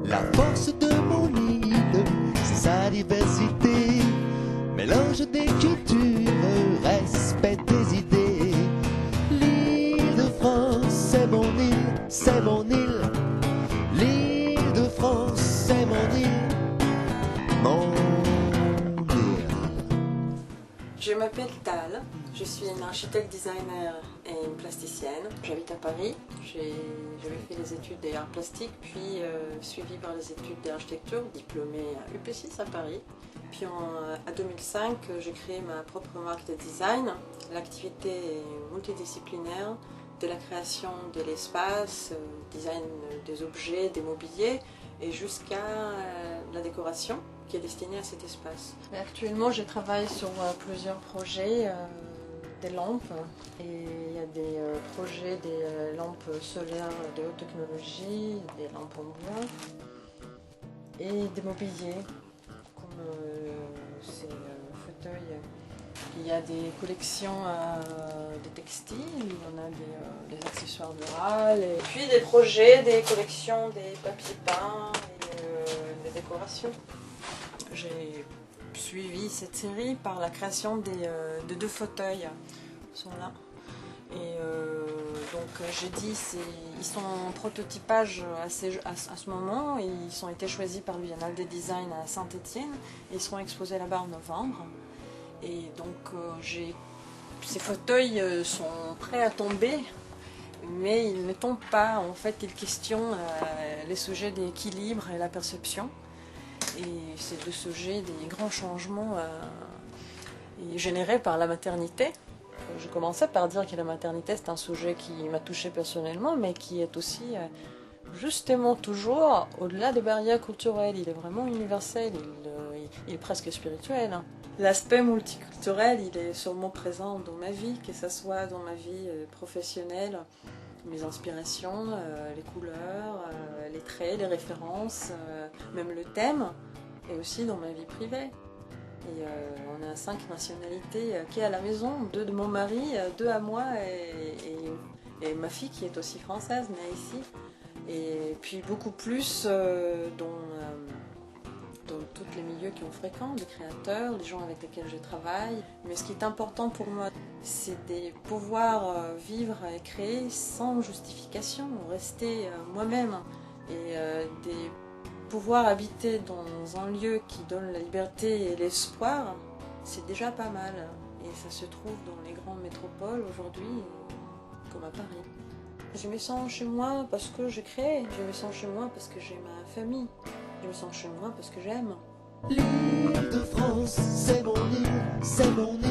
La force de mon île, c'est sa diversité, mélange des cultures, respect des idées. L'île de France, c'est mon île, c'est mon île. L'île de France, c'est mon île, mon île. Je m'appelle Tal, je suis une architecte designer et une plasticienne. J'habite à Paris, j'avais fait les études des arts plastiques, puis suivi par les études d'architecture, diplômée à UP6 à Paris. Puis en 2005, j'ai créé ma propre marque de design. L'activité est multidisciplinaire, de la création de l'espace, design des objets, des mobiliers, et jusqu'à la décoration qui est destinée à cet espace. Actuellement, je travaille sur plusieurs projets, des lampes, et il y a des projets des lampes solaires de haute technologie, des lampes en bois, et des mobiliers, comme ces fauteuils. Il y a des collections de textiles, on a des accessoires murales, et puis des projets, des collections, des papiers peints et des décorations. J'ai suivi cette série par la création de 2 fauteuils, ils sont là. Et donc j'ai dit, ils sont en prototypage à ce moment, et ils ont été choisis par le Biennale des Designs à Saint-Étienne, et ils seront exposés là-bas en novembre. Et donc ces fauteuils sont prêts à tomber, mais ils ne tombent pas. En fait, ils questionnent les sujets d'équilibre et la perception. Et c'est le sujet des grands changements générés par la maternité. Je commençais par dire que la maternité, c'est un sujet qui m'a touchée personnellement, mais qui est aussi justement toujours au-delà des barrières culturelles. Il est vraiment universel, il est presque spirituel. L'aspect multiculturel, il est sûrement présent dans ma vie, que ce soit dans ma vie professionnelle, mes inspirations, les couleurs, les traits, les références, même le thème, et aussi dans ma vie privée. Et on a 5 nationalités qui est à la maison, 2 de mon mari, 2 à moi, et ma fille qui est aussi française, née ici. Et puis beaucoup plus dans tous les milieux qu'on fréquente, les créateurs, les gens avec lesquels je travaille. Mais ce qui est important pour moi, c'est de pouvoir vivre et créer sans justification, rester moi-même, et de pouvoir habiter dans un lieu qui donne la liberté et l'espoir, c'est déjà pas mal. Et ça se trouve dans les grandes métropoles aujourd'hui, comme à Paris. Je me sens chez moi parce que je crée, je me sens chez moi parce que j'ai ma famille. Je me sens chez moi parce que j'aime. L'île de France, c'est mon île, c'est mon île.